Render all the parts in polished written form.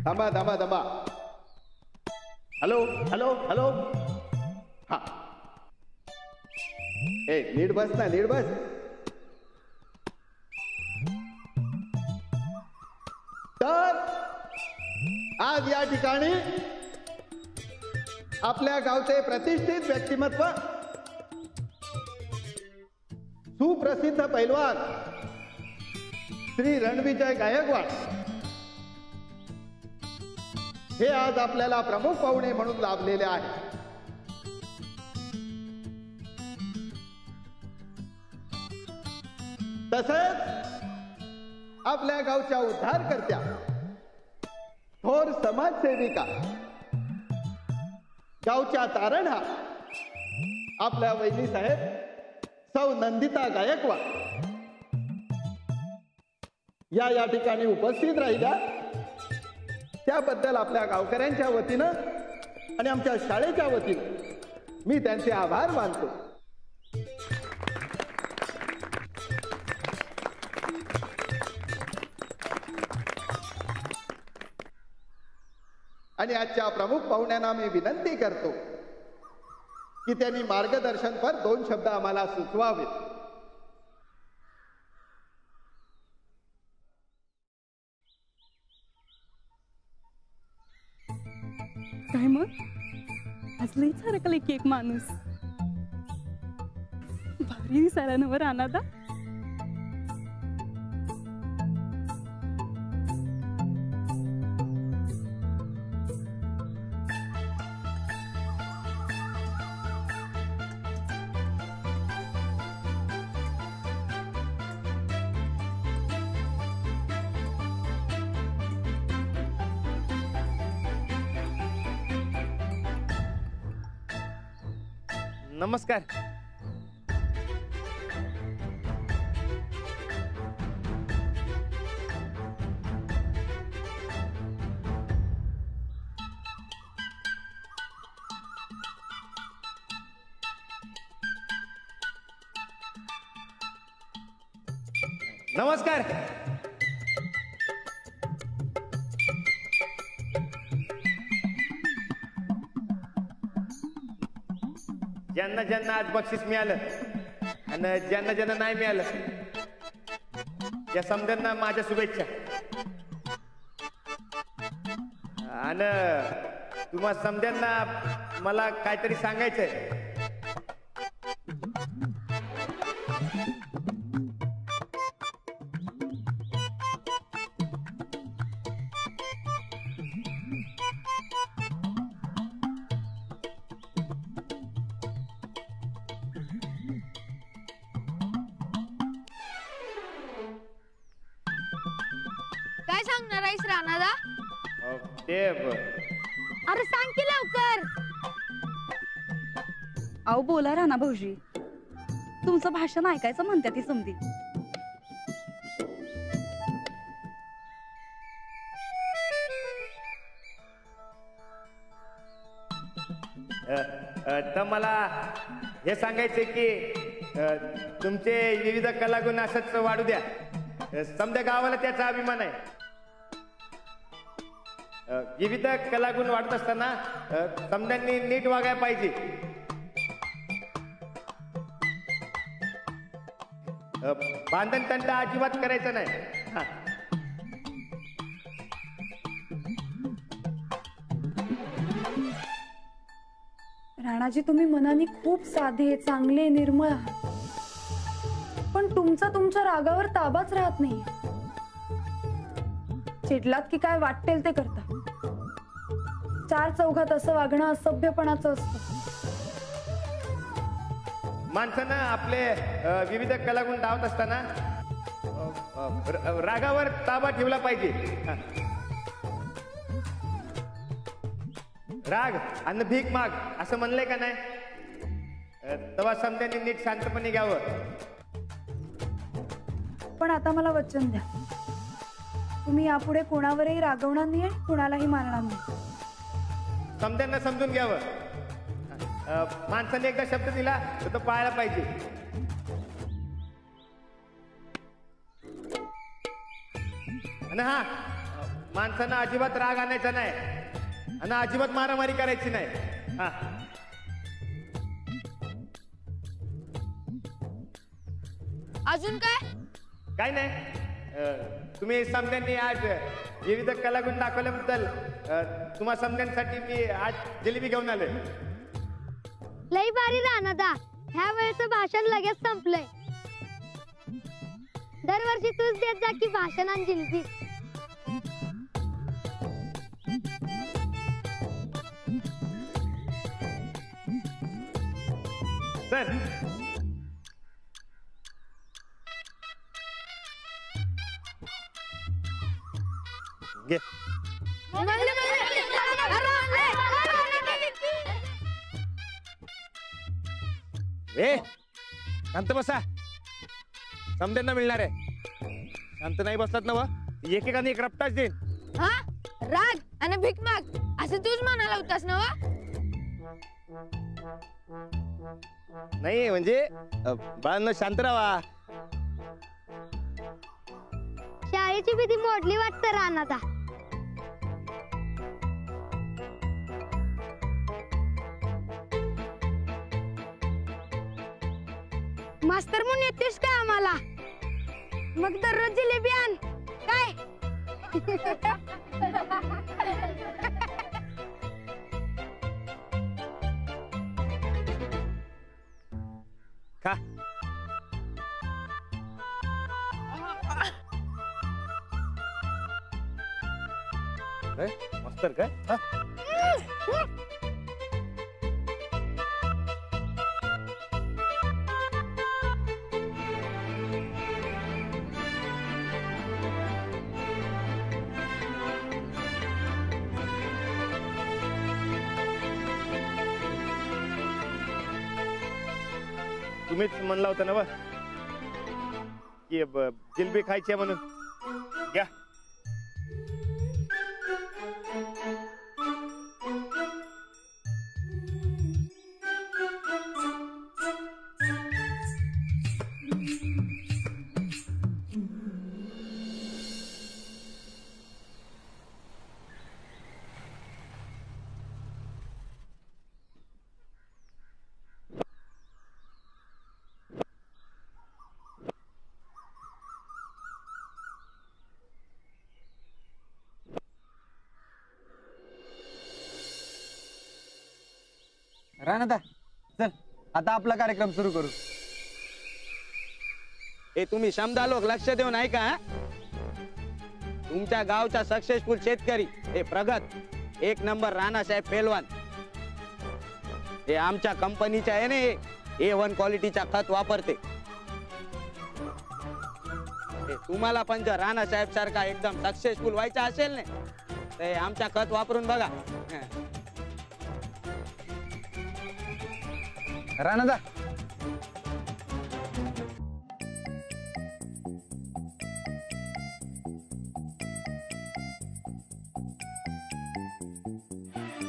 थांबा थांबा थांबा. Hello hello hello. हा ए नीट बस ना, नीट बस. तर आज या ठिकाणी आपल्या गावचे प्रतिष्ठित व्यक्तिमत्व, सुप्रसिद्ध पैलवान श्री रणविजय गायकवाड हे आज आपल्याला प्रमुख पाहुणे म्हणून लाभलेले आहेत. तसेच आपल्या गावच्या उद्धारकर्त्या, थोर समाजसेविका, गावच्या तारणहार आपल्या वहिनी साहेब सौ नंदिता गायकवाड या ठिकाणी उपस्थित राहिल्या. त्याबद्दल आपल्या गावकऱ्यांच्या वतीनं आणि आमच्या शाळेच्या वतीनं मी त्यांचे आभार मानतो. आणि आजच्या प्रमुख पाहुण्यांना मी विनंती करतो की त्यांनी मार्गदर्शनपर 2 शब्द आम्हाला सुचवावेत. काय मग आज लई सारखा की एक माणूस भारी दिसायला नवर अनादा. नमस्कार. नमस्कार. ज्यांना ज्यांना आज बक्षीस मिळालं आणि ज्यांना ज्यांना नाही मिळालं या समध्यांना माझ्या शुभेच्छा. आणि तुम्हा समध्यांना मला काहीतरी सांगायचंय. काय सांगणार आहेस राणादा? अरे सांग की लवकर. अहो बोला राणा भाऊजी, तुमचं भाषण ऐकायचं म्हणते ती समधी. तर मला हे सांगायचे की तुमचे विविध कलागुण असंच वाढू द्या. समजा गावाला त्याचा अभिमान आहे. विविध कलागुण वाढत असताना समध्यांनी नीट वागायला पाहिजे. बांधन तंटा अजिबात करायचं नाही. राणाजी, तुम्ही मनाने खूप साधे, चांगले, निर्मळ आहात, पण तुमच्या रागावर ताबाच राहत नाही. चिडलात की काय वाटेल ते करता. 4 चौघात असं वागणं असभ्यपणाचं असतं. माणसानं आपले विविध कलागुण धावत असताना रागावर ताबा ठेवला पाहिजे. राग आणि भीक माग असं म्हणलंय का नाही? तेव्हा समध्यांनी नीट शांतपणे घ्यावं. पण आता मला वचन द्या, तुम्ही यापुढे कोणावरही रागवणार नाही आणि कुणालाही मारणार नाही. समध्यांना समजून घ्यावं. माणसाने एकदा शब्द दिला तर तो पाळायला पाहिजे. आणि हा माणसांना अजिबात राग आणायचा नाही आणि अजिबात मारामारी करायची नाही. हा अजून काय? काय नाही. तुम्ही समद्यांनी आज विविध कलागुण दाखवल्याबद्दल तुम्हा समद्यांसाठी मी आज जिलेबी घेऊन आलोय. लई भारी राणादा, ह्या वेळेचं भाषण लगेच संपलंय. दरवर्षी तूच देत जा की भाषण आणि जिलेबी. सर घे. ए शांत बसा. समद्यांना मिळणार आहे. शांत नाही बसतात ना व एकेकाने एक रपटाच देईन. हा राग आणि भीक माग असं तूच म्हणाला होतास ना वा? नाही म्हणजे बाळांनो शांत राहा. शाळेची भीती मोडली वाटतं राणादा. मास्तर म्हणून येतेस का आम्हाला? मग दररोज जिलेबी आण काय? खा. मास्तर काय हा? तुम्हीच म्हणला होता ना व की जिलेबी खायची आहे म्हणून. घ्या. राणादा चल आता आपला कार्यक्रम सुरू करू. हे तुम्ही समजा लोक लक्ष देऊन ऐका. तुमच्या गावचा सक्सेसफुल शेतकरी हे प्रगत एक नंबर राणासाहेब पेलवान हे आमच्या कंपनीच्या आहे ना A1 क्वालिटीचा खत वापरते. तुम्हाला पण जर राणासाहेब सारखा एकदम सक्सेसफुल व्हायचा असेल ना तर आमच्या खत वापरून बघा. राणादा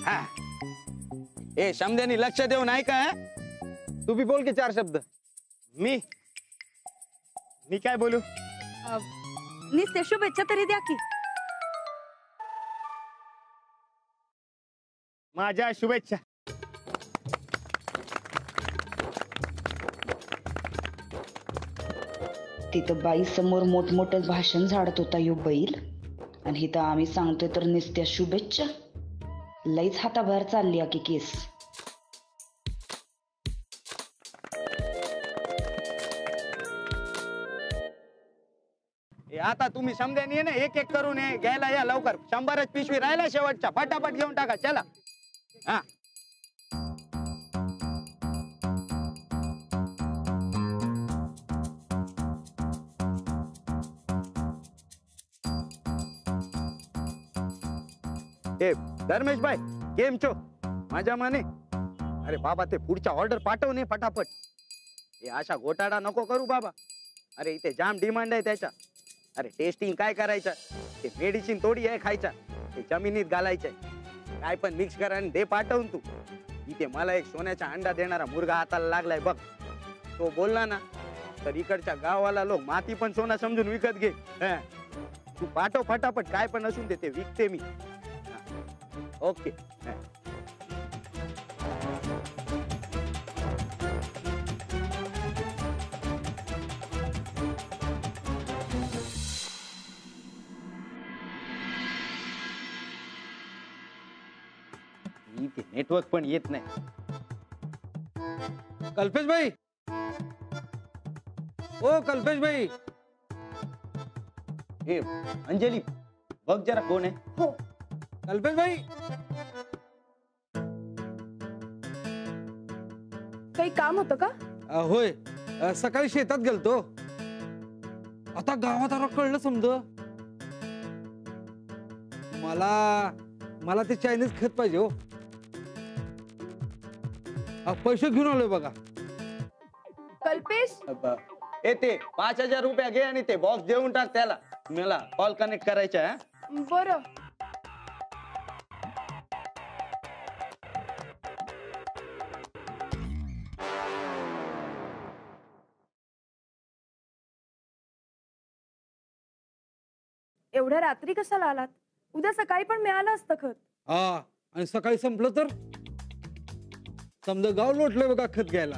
हा हे समद्यांनी लक्ष देऊन ऐका. तू बी बोल की 4 शब्द. मी काय बोलू? निस्ते शुभेच्छा तरी द्या की. माझ्या शुभेच्छा. तिथं बाई समोर मोठमोठं भाषण झाडत होता यो बैल आणि इथं आम्ही सांगतोय तर नुसत्या शुभेच्छा. लईच हाताबाहेर चालली की केस. आता तुम्ही समद्यांनी ना एक एक करून घ्यायला या लवकर. 100च पिशवी राहिला शेवटच्या. फटाफट घेऊन टाका. चला. हा धर्मेश भाई केम छो? माझ्या माने. अरे बाबा ते पुढच्या ऑर्डर पाठव ने फटाफट. हे अशा घोटाळा नको करू बाबा. अरे इथे जाम डिमांड आहे त्याच्या. अरे टेस्टिंग काय करायचं? ते मेडिसिन थोडी आहे खायचा. ते जमिनीत घालायचंय. काय पण मिक्स करा आणि दे पाठवून तू. इथे मला एक सोन्याचा अंडा देणारा मुलगा हाताला लागलाय बघ. तो बोलला ना तर इकडच्या गावाला लोक माती पण सोना समजून विकत घे. तू पाठव फटाफट, काय पण असून ते विकते मी. हा. ओके. हा. इथे नेटवर्क पण येत नाही. कल्पेश भाई, ओ कल्पेश भाई. ए अंजली, बघ जरा कोण आहे. हो. कल्पेश भाई, काही काम होतं का? होय. सकाळी शेतात गेलतो. आता गावात आला कळलं समज. मला ते चायनीज खत पाहिजे हो. पैसे घेऊन आलोय बघा. कल्पेश, ए ते 5,000 रुपये घे आणि ते बॉक्स देऊन टाक त्याला. मला कॉल कनेक्ट करायचा आहे. बरं. एवढ्या रात्री कशाला आलात? उद्या सकाळी पण मिळालं असतं खत. हा, आणि सकाळी संपलं तर समजा गाव लोटलंय बघा खत घ्यायला.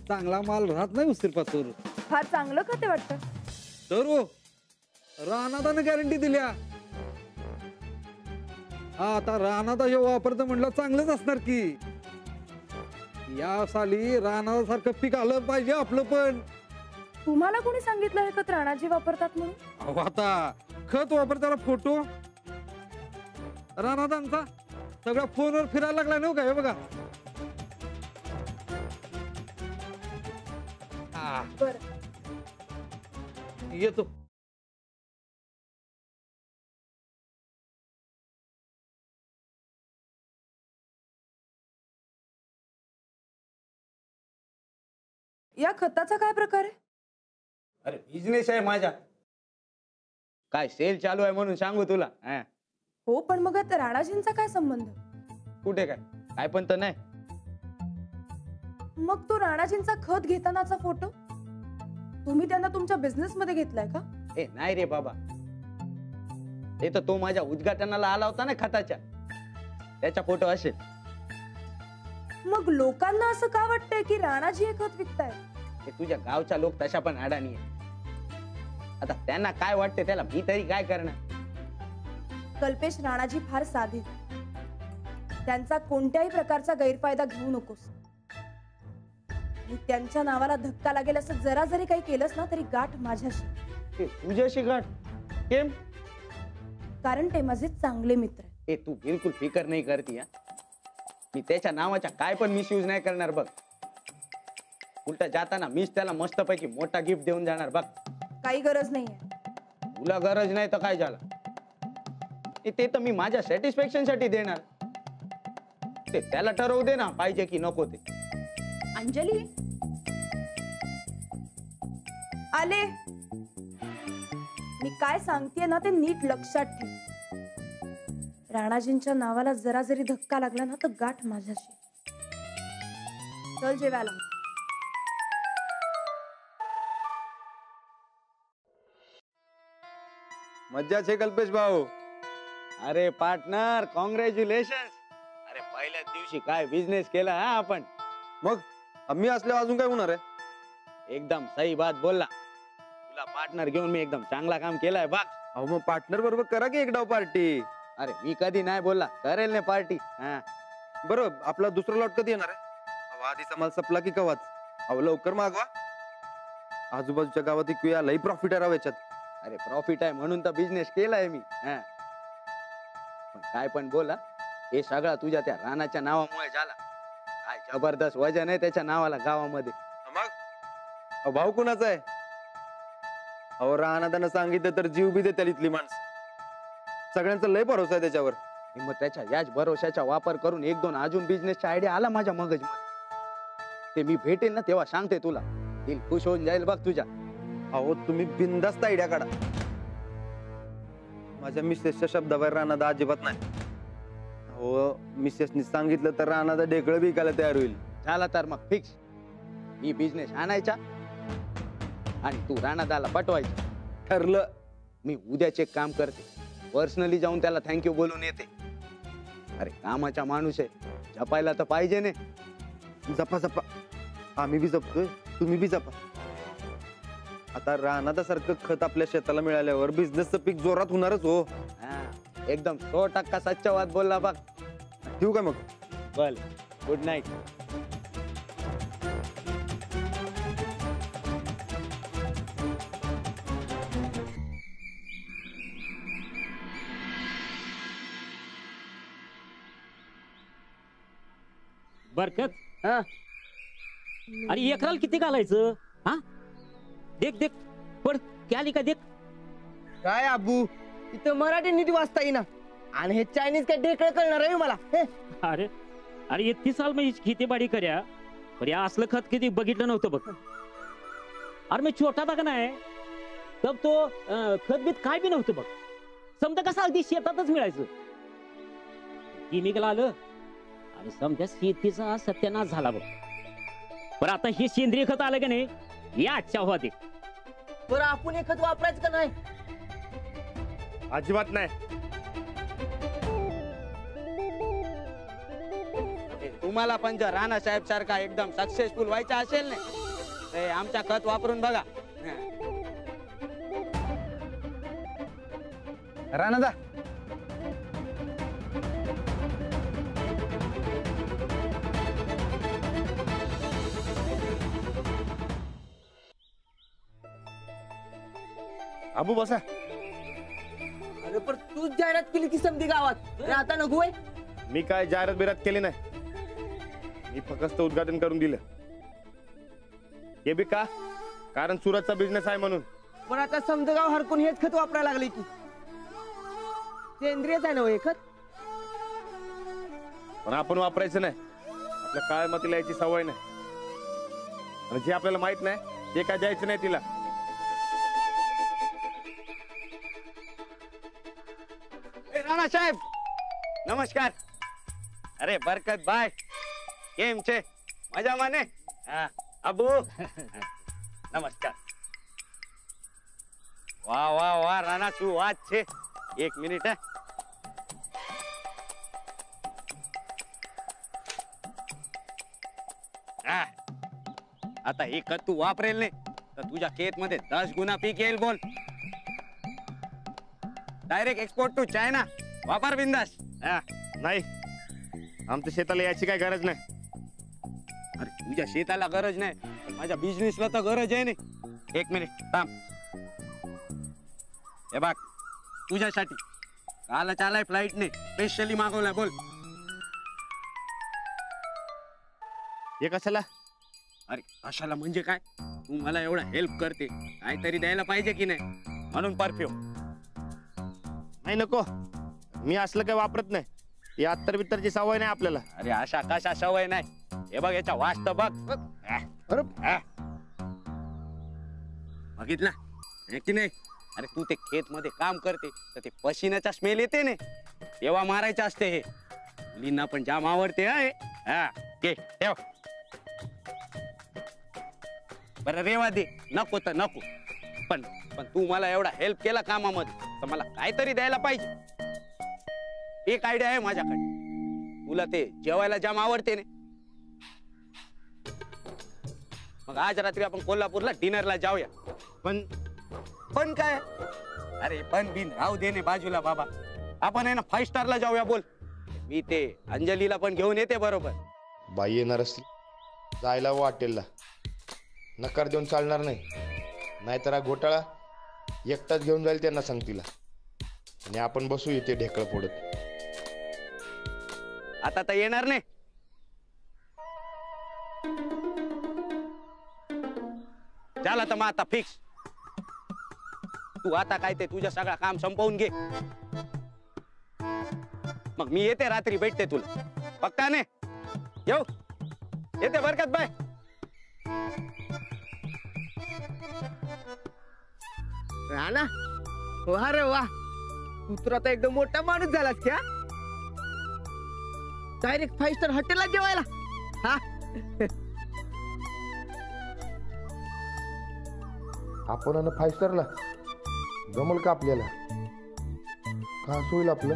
चांगला माल राहत नाही उशीर पाचूर. फार चांगलं खत आहे वाटतं. तर हो, रानादानं गॅरंटी दिल्या. हा, आता रानादा हे वापरतं म्हणलं चांगलंच असणार की. या साली रानासारखं पीक आलं पाहिजे आपलं पण. तुम्हाला कोणी सांगितलं हे खत राणाजी वापरतात म्हणून? अहो, आता खत वापरताना फोटो रानादांचा सगळ्या फोनवर फिरायला लागलाय ना काय बघा. बरं. येतो. या खताचा काय प्रकार आहे? अरे बिझनेस आहे माझा. काय सेल चालू आहे म्हणून सांगू तुला. हा. हो, पण मग आता राणाजींचा काय संबंध? कुठे काय काय पण तर नाही. मग तो राणाजींचा खत घेतानाचा फोटो तुम्ही त्यांना तुमच्या बिझनेस मध्ये घेतलाय का? ए नाही रे बाबा, ते तर तो माझ्या उद्घाटनाला आला होता ना खताच्या, त्याचा फोटो असेल. मग लोकांना असं का वाटतंय की राणाजी हे खत विकताय? ते तुझ्या गावचा लोक तशा पण अडाणी आहे. आता त्यांना काय वाटते त्याला मी तरी काय करणार. कल्पेश, राणाजी फार साधे. त्यांचा कोणत्याही प्रकारचा गैरफायदा घेऊ नकोस. आणि त्यांच्या नावाला धक्का लागेल असं जरा जरी काही केलंस ना तरी गाठ माझ्याशी. ते तुझ्याशी गाठ केम? कारण ते माझे चांगले मित्र आहेत. ए तू बिलकुल फिकर नाही करती. मी त्याच्या नावाचा काय पण मिसयूज नाही करणार बघ. उलट जाताना मीच त्याला मस्तपैकी मोठा गिफ्ट देऊन जाणार बघ. काही गरज नाहीये. तुला गरज नाही तर काय झालं. ते तर मी माझ्या सॅटिस्फॅक्शन साठी देणार. ते त्याला ठरवू दे ना पाहिजे की नको ते. अंजली आले. मी काय सांगतेय ना ते नीट लक्षात ठेव. राणाजींच्या नावाला जरा जरी धक्का लागला ना तर गाठ माझ्याशी. चल जेवायला. मज्जा छे कल्पेश भाऊ. अरे पार्टनर, कॉंग्रॅच्युलेशन. अरे पहिल्याच दिवशी काय बिझनेस केला हा आपण. मग आम्ही असल्यावर अजून काय होणार आहे. एकदम सही बात बोलला. तुला पार्टनर घेऊन मी एकदम चांगला काम केलाय बघ. अहो मग पार्टनर बरोबर करा की एक डाव पार्टी. अरे मी कधी नाही बोलला, करेल ने पार्टी. हा बरं, आपला दुसरा लॉट कधी येणार आहे. अहो आधीचा माल संपला की कवाच. अहो लवकर मागवा. आजूबाजूच्या गावात इकूया, लई प्रॉफिट आहे राव याच्यात. अरे प्रॉफिट आहे म्हणून तर बिझनेस केलाय मी. हा पण काय पण बोला, हे सगळा तुझ्या त्या रानाच्या नावामुळे झाला. काय जबरदस्त वजन आहे त्याच्या नावाला गावामध्ये. मग अहो भाऊ कुणाचा आहे. अहो रानादानं सांगितलं तर जीव बी देतील इथली माणसं. सगळ्यांचा लय भरोसा आहे त्याच्यावर. मग त्याच्या याच भरोशाचा वापर करून एक दोन अजून बिझनेसचा आयडिया आला माझ्या मगजमध्ये. ते मी भेटेल ना तेव्हा सांगते तुला. दिल खुश होऊन जाईल बघ तुझ्या. अहो तुम्ही बिनधास्त आयडिया काढा. माझ्या मिसेसच्या शब्दाबाहेर रानादा अजिबात नाही. हो मिसेसनी सांगितलं तर रानादा ढेकळं विकायला तयार होईल. झाला तर मग फिक्स. मी बिझनेस आणायचा आणि तू राणादाला पटवायचं. ठरलं. मी उद्याच एक काम करते, पर्सनली जाऊन त्याला थँक्यू बोलून येते. अरे कामाचा माणूस आहे, जपायला तर पाहिजे ने. जपा जपा, आम्ही बी जपतोय, तुम्ही बी जपा. आता रानादासारखं खत आपल्या शेताला मिळाल्यावर बिझनेसचं पीक जोरात होणारच हो. हा, एकदम 100% सच्चावाद बोलला बघ. ठेवू का मग? बोल, गुड नाईट. बरकत. हा, अरे एकराल किती घालायचं? हा, देख देख पड आली का देख. काय अबू, इथं मराठी नीट वाचता येईना आणि हे चायनीज काय ढेकळ कळणार आहे मला. अरे अरे इतकी साल मी खेतीबाडी कर्या, पण या असलं खत किती बघितलं नव्हतं बघ. अरे मी छोटा था का नाही, तब तो खत बीत काय बी नव्हतं बघ. समजा कसं अगदी शेतातच मिळायचं. केमिकल आलं आणि समजा शेतीचा सत्यानाश झाला बघ. पण आता हे सेंद्रिय खत आलं का नाही, या आजच्या हवा दे. बरं आपण हे खत वापरायचं का नाही? अजिबात नाही. तुम्हाला पण जर राणा साहेब सारखा एकदम सक्सेसफुल व्हायचा असेल ना, ते आमच्या खत वापरून बघा. राणादा, अबू बसा. अरे पण तूच जाहिरात केली की समधी गावात, अरे आता नको आहे. मी काय जाहिरात बिरात केली नाही, मी फक्त उद्घाटन करून दिलं. हे बी का, कारण सुरतचा बिझनेस आहे म्हणून. पण आता समजा गाव हरकून हेच खत वापरायला लागले की. सेंद्रियच आहे ना हो हे खत. पण आपण वापरायचं नाही, आपल्या काळ्या मातीला याची सवय नाही. आणि जे आपल्याला माहित नाही ते काय द्यायचं नाही तिला. राणा साहेब नमस्कार. अरे बरकत बाय, केम छे? मजा माने? हा, अबू नमस्कार. वाह वाह वाह राणा तू वाच छे. एक मिनिट है. हा, आता हे खत तू वापरेल नाही तर तुझ्या खेत मध्ये 10 गुना पीक येईल. बोल, डायरेक्ट एक्सपोर्ट टू चायना. वापर बिंदास. नाही, आमच्या शेताला याची काय गरज नाही. अरे तुझ्या शेताला गरज नाही, पण माझ्या बिझनेसला तर गरज आहे नाही. एक मिनिट थांब. हे बघ, तुझ्यासाठी काल चालाय फ्लाईट ने स्पेशली मागवलाय. बोल. हे कशाला? अरे कशाला म्हणजे काय, तू मला एवढा हेल्प करते, काहीतरी द्यायला पाहिजे की नाही, म्हणून परफ्यूम. नाही नको, मी असलं काही वापरत नाही. ही अत्तर बित्तरची सवय नाही आपल्याला. अरे अशा कशा सवय नाही. हे बघ याच्या वास्त बघ. बघितला की नाही? अरे तू ते खेत मध्ये काम करते तर ते पशिन्याचा स्मेल येते ने, तेव्हा मारायचं असते. हे मुलींना पण जाम आवडते. हा घे ठेव. बरं रेवा दे, नको तर नको, पण पण तू मला एवढा हेल्प केला कामामध्ये तर मला काहीतरी द्यायला पाहिजे. एक आयडिया आहे माझ्याकडे. तुला ते जेवायला जाम आवडते ने, मग आज रात्री आपण कोल्हापूरला डिनरला जाऊया. पण काय, अरे पण बिन राहू दे ने बाजूला बाबा. आपण आहे ना 5 स्टारला जाऊया. बोल, मी ते अंजलीला पण घेऊन येते बरोबर. बाई येणार असली जायला हॉटेलला नकार देऊन चालणार नाही. नाहीतर हा घोटाळा एकटाच घेऊन जाईल त्यांना सांग तिला, आणि आपण बसू इथे ढेकळ फोडत. आता तर येणार नाही. झाला तर मग आता फिक्स. तू आता काय ते तुझं सगळं काम संपवून घे, मग मी येते रात्री भेटते तुला. पक्का ने येऊ? येते बरकत बाय. राणा, वा रे वा, तू तर आता एकदम मोठा माणूस झालास क्या? डायरेक्ट 5 स्टार हॉटेलला जेवायला. हा आपण 5 स्टारला जमल का आपल्याला? का असं होईल आपलं?